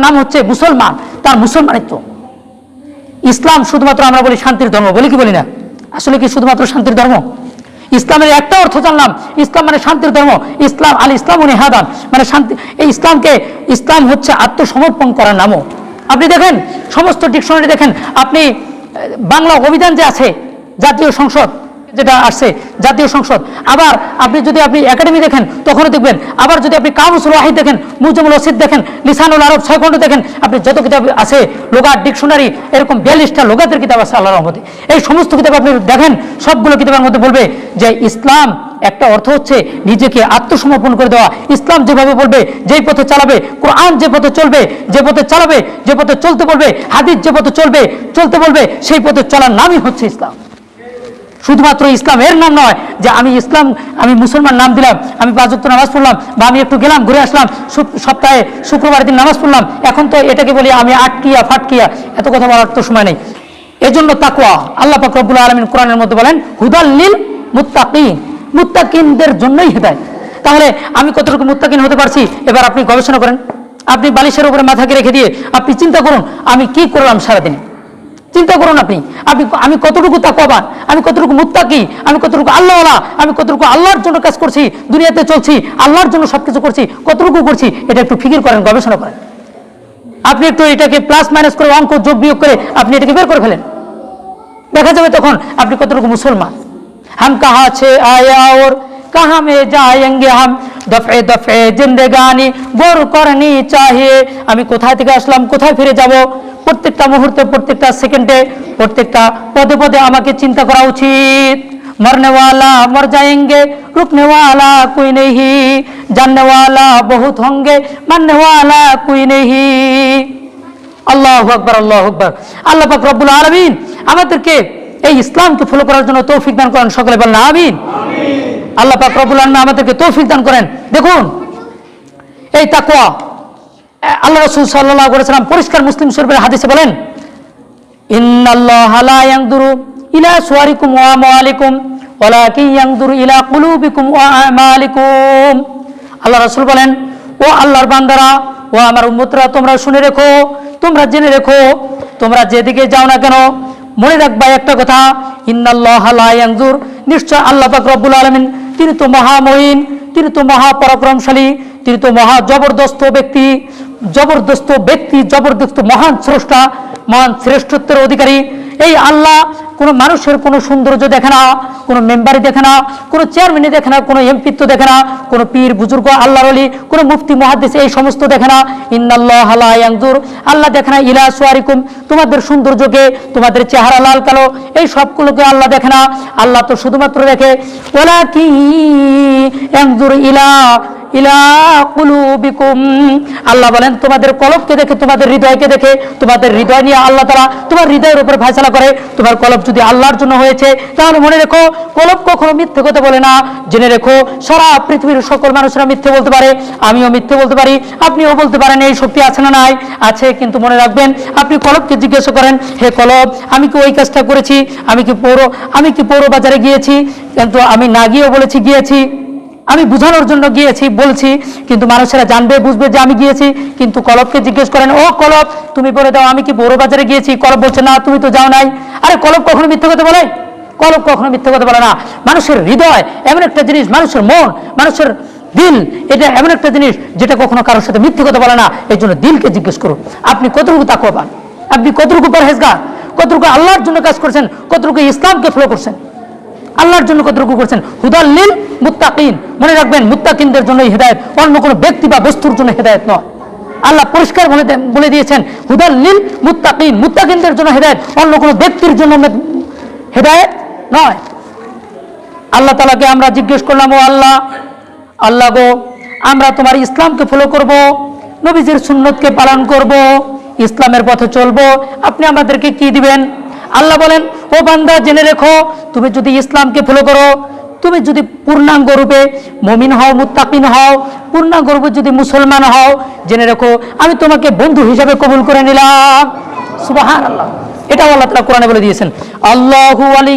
নাম হচ্ছে মুসলমান, তার মুসলমানিত্ব। ইসলাম শুধুমাত্র আমরা বলি শান্তির ধর্ম, বলি কি বলি না? আসলে কি শুধুমাত্র শান্তির ধর্ম? ইসলামের একটা অর্থ জানলাম, ইসলাম মানে শান্তির ধর্ম। ইসলাম আল ইসলাম নিহাদান মানে শান্তি। এই ইসলাম হচ্ছে আত্মসমর্পণ করার নামও। আপনি দেখেন সমস্ত ডিকশনারি দেখেন, আপনি বাংলা অভিধান যে আছে, জাতীয় সংসদ যেটা আসছে, জাতীয় সংসদ, আবার আপনি যদি একাডেমি দেখেন তখনও দেখবেন, আবার যদি আপনি কামুসুল ওয়াহিদ দেখেন, মুজামুল ওয়াসিদ দেখেন, লিসানুল আরব 6 খণ্ড দেখেন, আপনি যত কিতাব আছে, লোগাত, ডিকশনারি, এরকম 42টা লোগাতের কিতাব আছে আল্লাহর রহমতে। এই সমস্ত কিতাব আপনি দেখেন, সবগুলো কিতাবের মধ্যে বলবে যে ইসলাম একটা অর্থ হচ্ছে নিজেকে আত্মসমর্পণ করে দেওয়া। ইসলাম যেভাবে বলবে, যেই পথে চালাবে, কোরআন যে পথে চলবে, যে পথে চালাবে, যে পথে চলতে বলবে, হাদিস যে পথে চলতে বলবে, সেই পথে চলার নামই হচ্ছে ইসলাম। শুধুমাত্র ইসলাম এর নাম নয় যে আমি মুসলমান নাম দিলাম, আমি 5 ওয়াক্ত নামাজ পড়লাম, বা আমি একটু গেলাম ঘুরে আসলাম, সপ্তাহে শুক্রবার দিন নামাজ পড়লাম, এখন তো এটাকে বলি আমি আটকিয়া ফাটকিয়া। এত কথা বলার তো সময় নেই। এজন্য তাকওয়া, আল্লাহ পাক রব্বুল আলামিন কোরআনের মধ্যে বলেন হুদাল লিল মুত্তাকিন, মুত্তাকিনদের জন্যই হেদায়েত। তাহলে আমি কতটুকু মুত্তাকিন হতে পারছি, এবার আপনি গবেষণা করেন। আপনি বালিশের উপরে মাথাকে রেখে দিয়ে আপনি চিন্তা করুন, আমি কি করলাম সারাদিনে। চিন্তা করুন আমি কতটুকু তাকওয়াবান, আমি কতটুকু মুত্তাকি, আমি কতটুকু আল্লাহওয়ালা, আমি কতটুকু আল্লাহর জন্য কাজ করছি, দুনিয়াতে চলছি, আল্লাহর জন্য সবকিছু করছি, কতটুকু করছি, এটা একটু ফিকির করেন, গবেষণা করেন। আপনি একটু এটাকে প্লাস মাইনাস করে, অঙ্ক যোগ বিয়োগ করে আপনি এটাকে বের করে ফেলেন, দেখা যাবে তখন আপনি কতটুকু মুসলমান। হাম কাহা ছে আয়া ওর कहाँ में जाएंगे हम दफे दफे जिंदगानी गोर करनी चाहिए। আমি কোথা থেকে আসলাম, কোথায় ফিরে যাব, প্রত্যেকটা মুহূর্তে, প্রত্যেকটা সেকেন্ডে, প্রত্যেকটা পদে পদে আমাকে চিন্তা করা উচিত। मरने वाला मर जाएंगे, रुकने वाला कोई नहीं, जानने वाला बहुत होंगे, मानने वाला कोई नहीं। আল্লাহু আকবার, আল্লাহু আকবার। আল্লাহ পাক রব্বুল আলামিন আমাদেরকে এই ইসলামকে ফলো করার জন্য তৌফিক দান করেন, সকলে বলেন আমিন। আল্লাহ পাক রব্বুল আলামিন আমাদেরকে তৌফিক দান করেন। দেখুন এই তাকওয়া, আল্লাহ রাসূল সাল্লাল্লাহু আলাইহি ওয়াসাল্লাম পরিষ্কার মুসলিম শরীফের হাদিসে বলেন, ইন্নাল্লাহা লা ইয়ানজুরু ইলা সুওয়ারিকুম ওয়া আমওয়ালিকুম ওয়ালাকিন ইয়ানজুরু ইলা কুলুবিকুম ওয়া আমালিকুম। আল্লাহ রাসূল বলেন, ও আল্লাহর বান্দারা, ও আমার উম্মতরা, তোমরা শুনে রেখো, তোমরা জেনে রেখো, তোমরা যেদিকে যাও না কেন, মনে রাখবা একটা কথা, ইন্নাল্লাহা লা ইয়ানজুর, নিশ্চয় আল্লাহ পাক রব্বুল আলামিন তিনি তো মহামহিম, তিনি তো মহাপরাক্রমশালী, তিনি তো মহা জবরদস্ত ব্যক্তি, জবরদস্ত মহান স্রষ্টা, মহান শ্রেষ্ঠত্বের অধিকারী। এই আল্লাহ কোনো মানুষের কোনো সৌন্দর্য দেখে না, কোনো মেম্বারি দেখে না, কোনো চেয়ারম্যানই দেখে না, কোনো এমপিত্ব দেখে না, কোনো পীর বুজুর্গ, আল্লাহর ওলি, কোনো মুফতি মুহাদ্দিস, এই সমস্ত দেখে না। ইন্নাল্লাহা লা ইয়ানজুর, আল্লাহ দেখে না ইলা সুওয়ারিকুম, তোমাদের সৌন্দর্যকে, তোমাদের চেহারা লাল কালো, এই সবগুলোকে আল্লাহ দেখে না। আল্লাহ তো শুধুমাত্র দেখে ওয়ালাকিন ইয়ানজুর ইলা কুলুবিকুম, আল্লাহ বলেন তোমাদের কলবকে দেখে, তোমাদের হৃদয়কে দেখে, তোমাদের হৃদয় নিয়ে আল্লাহ তাআলা তোমার হৃদয়ের উপর ফয়সালা করে। তোমার কলব যদি আল্লাহর জন্য হয়েছে, তাহলে মনে রেখো কলব কখনো মিথ্যে কথা বলে না। জেনে রেখো সারা পৃথিবীর সকল মানুষরা মিথ্যে বলতে পারে, আমিও মিথ্যে বলতে পারি, আপনিও বলতে পারেন, এই শক্তি আছে না নাই? আছে। কিন্তু মনে রাখবেন, আপনি কলবকে জিজ্ঞাসা করেন, হে কলব, আমি কি ওই কাজটা করেছি, আমি কি পৌর বাজারে গিয়েছি, কিন্তু আমি না গিয়েও বলেছি গিয়েছি, আমি বুঝানোর জন্য গিয়েছি বলছি, কিন্তু মানুষেরা জানবে বুঝবে যে আমি গিয়েছি। কিন্তু কলবকে জিজ্ঞেস করেন, ও কলব তুমি বলে দাও আমি কি বড় বাজারে গিয়েছি? কলব বলছে না, তুমি তো যাও নাই। আরে কলব কখনো মিথ্যে কথা বলে? কলব কখনো মিথ্যে কথা বলে না। মানুষের হৃদয় এমন একটা জিনিস, মানুষের মন, মানুষের দিল, এটা এমন একটা জিনিস যেটা কখনো কারোর সাথে মিথ্যে কথা বলে না। এই জন্য দিলকে জিজ্ঞেস করুন, আপনি কতটুকু তাকওয়াবান, আপনি কতটুকু পরহেজগার, কতটুকু আল্লাহর জন্য কাজ করছেন, কতটুকু ইসলামকে ফলো করছেন, আল্লাহর জন্য কতটুকু করছেন। হুদাল লিল মুত্তাকিন, মনে রাখবেন মুত্তাকিনদের জন্য হেদায়েত, অন্য কোনো ব্যক্তি বা বস্তুর জন্য হেদায়েত নয়। আল্লাহ পরিষ্কার বলে দিয়েছেন হুদাল লিল মুত্তাকিন, মুত্তাকিনদের জন্য হেদায়েত, অন্য কোনো ব্যক্তির জন্য হেদায়েত নয়। আল্লাহ তাআলাকে আমরা জিজ্ঞেস করলাম, ও আল্লাহ, আল্লাহ গো আমরা তোমার ইসলামকে ফলো করব, নবীজির সুন্নতকে পালন করব, ইসলামের পথে চলবো, আপনি আমাদেরকে কি দিবেন? আল্লাহ বলেন, ও বান্দা জেনে রেখো, তুমি যদি ইসলামকে ফলো করো, তুমি যদি পূর্ণাঙ্গ রূপে মুমিন হও, মুত্তাকিন হও, পূর্ণাঙ্গ রূপে যদি মুসলমান হও, জেনে রেখো আমি তোমাকে বন্ধু হিসাবে কবুল করে নিলাম। সুবহানাল্লাহ। এটাও আল্লাহ তাআলা কোরআনে বলে দিয়েছেন, আল্লাহু ওয়ালি